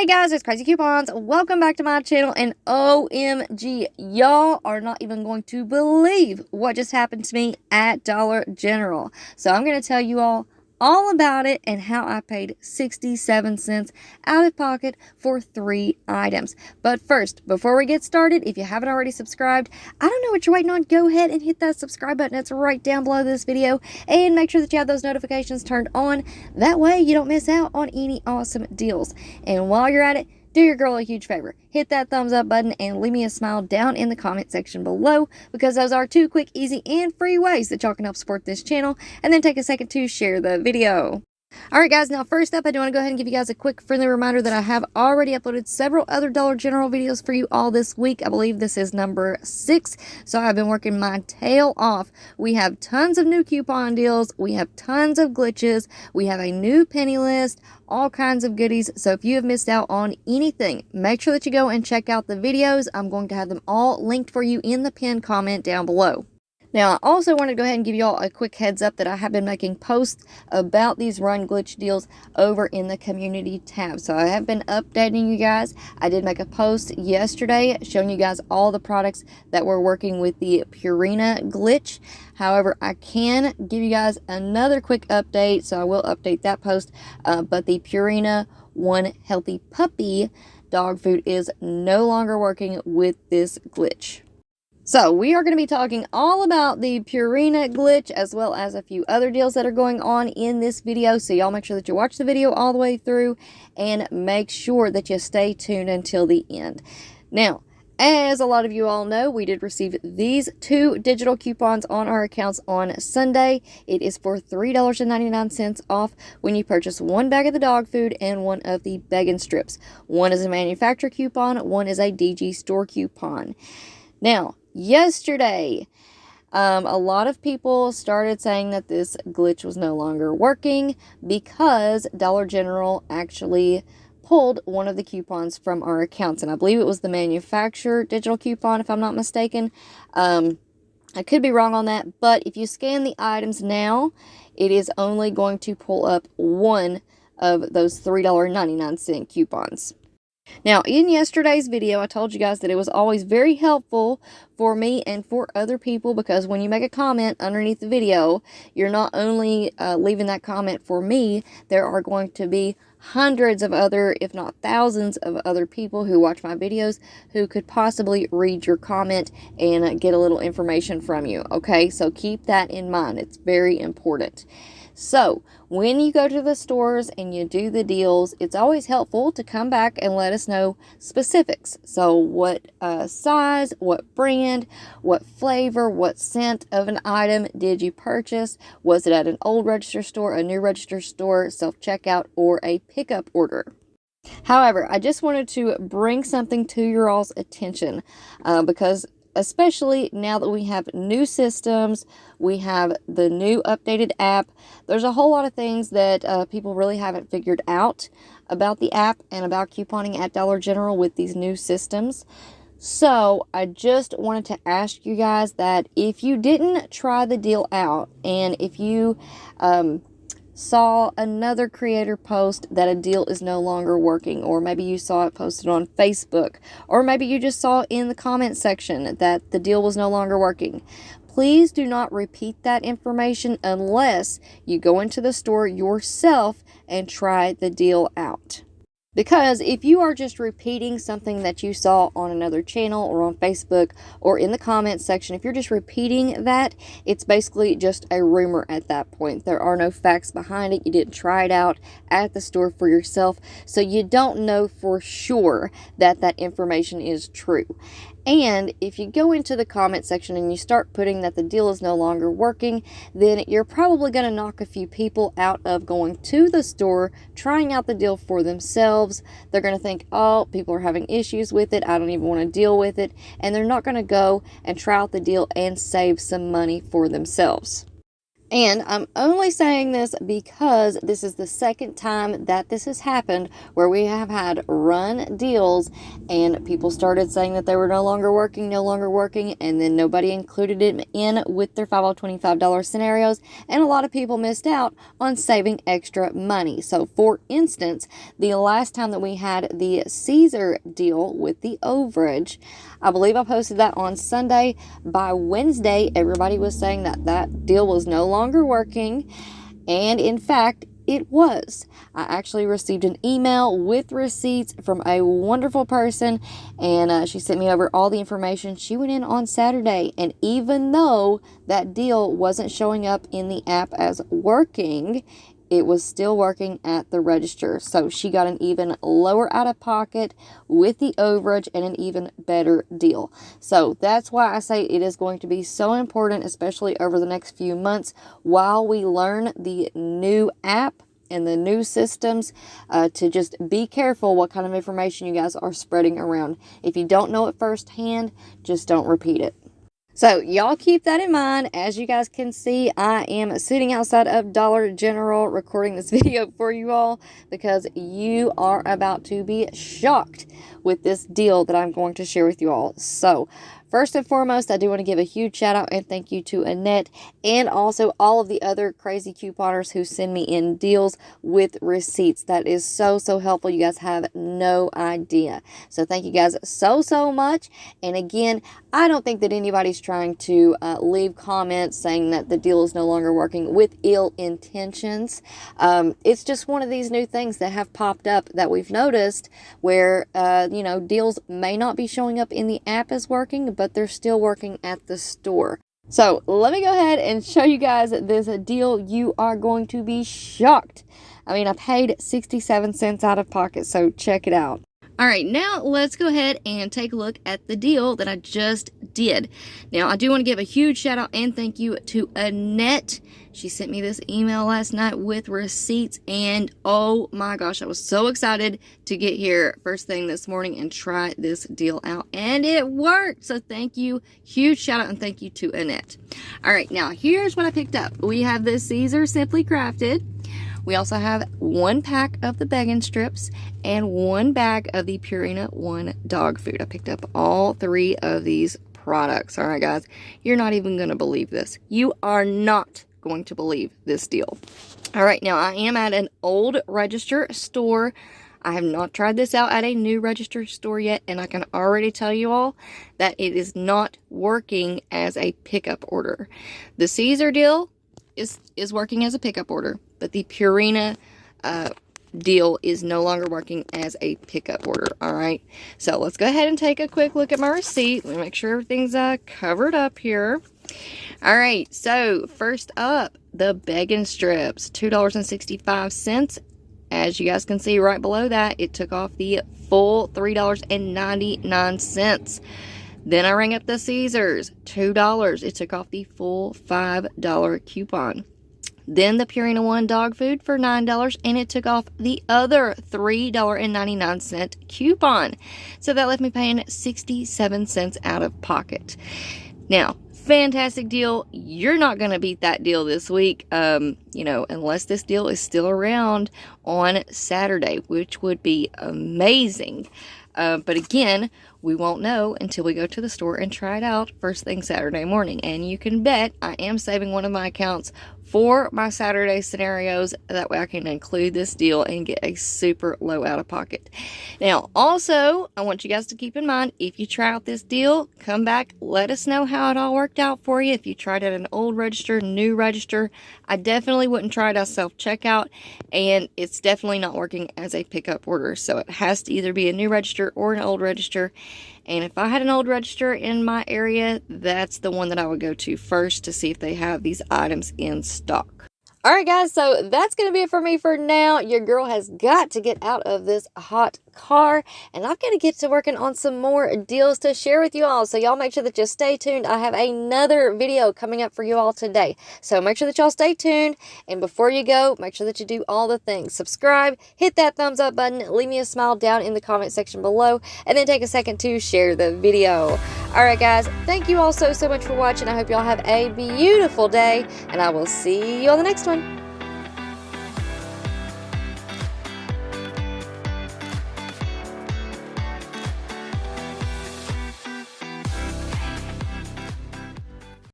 Hey guys, it's Crazy Coupons. Welcome back to my channel, and OMG, y'all are not even going to believe what just happened to me at Dollar General. So I'm going to tell you all about it and how I paid 67 cents out of pocket for 3 items. But first, before we get started, if you haven't already subscribed, I don't know what you're waiting on. Go ahead and hit that subscribe button. It's right down below this video, and make sure that you have those notifications turned on. That way you don't miss out on any awesome deals. And while you're at it, do your girl a huge favor. Hit that thumbs up button and leave me a smile down in the comment section below, because those are 2 quick, easy, and free ways that y'all can help support this channel. And then take a second to share the video. Alright guys, now first up, I do want to go ahead and give you guys a quick friendly reminder that I have already uploaded several other Dollar General videos for you all this week. I believe this is number 6, so I've been working my tail off. We have tons of new coupon deals, we have tons of glitches, we have a new penny list, all kinds of goodies. So if you have missed out on anything, make sure that you go and check out the videos. I'm going to have them all linked for you in the pinned comment down below. Now, I also wanted to go ahead and give you all a quick heads up that I have been making posts about these run glitch deals over in the community tab. So I have been updating you guys. I did make a post yesterday showing you guys all the products that were working with the Purina glitch. However, I can give you guys another quick update, so I will update that post. But the Purina One Healthy Puppy dog food is no longer working with this glitch. So we are going to be talking all about the Purina glitch, as well as a few other deals that are going on in this video. So y'all make sure that you watch the video all the way through, and make sure that you stay tuned until the end. Now, as a lot of you all know, we did receive these 2 digital coupons on our accounts on Sunday. It is for $3.99 off when you purchase 1 bag of the dog food and 1 of the bacon strips. One is a manufacturer coupon, one is a DG store coupon. Now, yesterday, a lot of people started saying that this glitch was no longer working because Dollar General actually pulled one of the coupons from our accounts. And I believe it was the manufacturer digital coupon, if I'm not mistaken. I could be wrong on that, but if you scan the items now, it is only going to pull up one of those $3.99 coupons. Now, in yesterday's video, I told you guys that it was always very helpful for me and for other people, because when you make a comment underneath the video, you're not only leaving that comment for me, there are going to be hundreds of other, if not thousands of other people who watch my videos who could possibly read your comment and get a little information from you. Okay, so keep that in mind. It's very important. So, when you go to the stores and you do the deals, it's always helpful to come back and let us know specifics. So, what size, what brand, what flavor, what scent of an item did you purchase? Was it at an old register store, a new register store, self-checkout, or a pickup order? However, I just wanted to bring something to your all's attention because especially now that we have new systems, we have the new updated app, there's a whole lot of things that people really haven't figured out about the app and about couponing at Dollar General with these new systems. So I just wanted to ask you guys that if you didn't try the deal out, and if you saw another creator post that a deal is no longer working, or maybe you saw it posted on Facebook, or maybe you just saw in the comment section that the deal was no longer working, please do not repeat that information unless you go into the store yourself and try the deal out. Because if you are just repeating something that you saw on another channel or on Facebook or in the comments section, if you're just repeating that, it's basically just a rumor at that point. There are no facts behind it. You didn't try it out at the store for yourself, so you don't know for sure that that information is true. And if you go into the comment section and you start putting that the deal is no longer working, then you're probably going to knock a few people out of going to the store, trying out the deal for themselves. They're going to think, oh, people are having issues with it, I don't even want to deal with it. And they're not going to go and try out the deal and save some money for themselves. And I'm only saying this because this is the second time that this has happened where we have had run deals and people started saying that they were no longer working, and then nobody included it in with their $525 scenarios, and a lot of people missed out on saving extra money. So for instance, the last time that we had the Caesar deal with the overage, I believe I posted that on Sunday. By Wednesday, everybody was saying that that deal was no longer working. And in fact, it was. I actually received an email with receipts from a wonderful person, and she sent me over all the information. She went in on Saturday, and even though that deal wasn't showing up in the app as working, it was still working at the register. So she got an even lower out of pocket with the overage and an even better deal. So that's why I say it is going to be so important, especially over the next few months while we learn the new app and the new systems, to just be careful what kind of information you guys are spreading around. If you don't know it firsthand, just don't repeat it. So y'all keep that in mind. As you guys can see, I am sitting outside of Dollar General recording this video for you all because you are about to be shocked with this deal that I'm going to share with you all. So first and foremost, I do want to give a huge shout out and thank you to Annette and also all of the other crazy couponers who send me in deals with receipts. That is so helpful. You guys have no idea. So thank you guys so much. And again, I don't think that anybody's trying to leave comments saying that the deal is no longer working with ill intentions. It's just one of these new things that have popped up that we've noticed where, deals may not be showing up in the app as working, but they're still working at the store. So let me go ahead and show you guys this deal. You are going to be shocked. I mean, I paid 67 cents out of pocket, so check it out. All right, now let's go ahead and take a look at the deal that I just did. Now, I do want to give a huge shout out and thank you to Annette. She sent me this email last night with receipts, and oh my gosh, I was so excited to get here first thing this morning and try this deal out, and it worked. So thank you, huge shout out and thank you to Annette. All right, now here's what I picked up. We have the Caesar Simply Crafted. We also have 1 pack of the bacon strips and 1 bag of the Purina One dog food. I picked up all 3 of these products. All right, guys, you're not even going to believe this. You are not going to believe this deal. All right, now I am at an old register store. I have not tried this out at a new register store yet, and I can already tell you all that it is not working as a pickup order. The Caesar deal is working as a pickup order, but the Purina deal is no longer working as a pickup order. All right, so let's go ahead and take a quick look at my receipt. Let me make sure everything's covered up here. All right, so first up, the bacon strips, $2.65. As you guys can see right below that, it took off the full $3.99. Then I rang up the Caesars, $2. It took off the full $5 coupon. Then the Purina One dog food for $9, and it took off the other $3.99 coupon. So that left me paying 67 cents out of pocket. Now, fantastic deal. You're not going to beat that deal this week, unless this deal is still around on Saturday, which would be amazing. But again, we won't know until we go to the store and try it out first thing Saturday morning. And you can bet I am saving one of my accounts for my Saturday scenarios. That way I can include this deal and get a super low out of pocket. Now, also, I want you guys to keep in mind, if you try out this deal, come back, let us know how it all worked out for you. If you tried at an old register, new register, I definitely wouldn't try it as self-checkout, and it's definitely not working as a pickup order. So it has to either be a new register or an old register. And if I had an old register in my area, that's the one that I would go to first to see if they have these items in stock. Alright guys, so that's going to be it for me for now. Your girl has got to get out of this hot car, and I've got to get to working on some more deals to share with you all. So y'all make sure that you stay tuned. I have another video coming up for you all today. So make sure that y'all stay tuned, and before you go, make sure that you do all the things. Subscribe, hit that thumbs up button, leave me a smile down in the comment section below, and then take a second to share the video. Alright guys, thank you all so much for watching. I hope y'all have a beautiful day, and I will see you on the next one.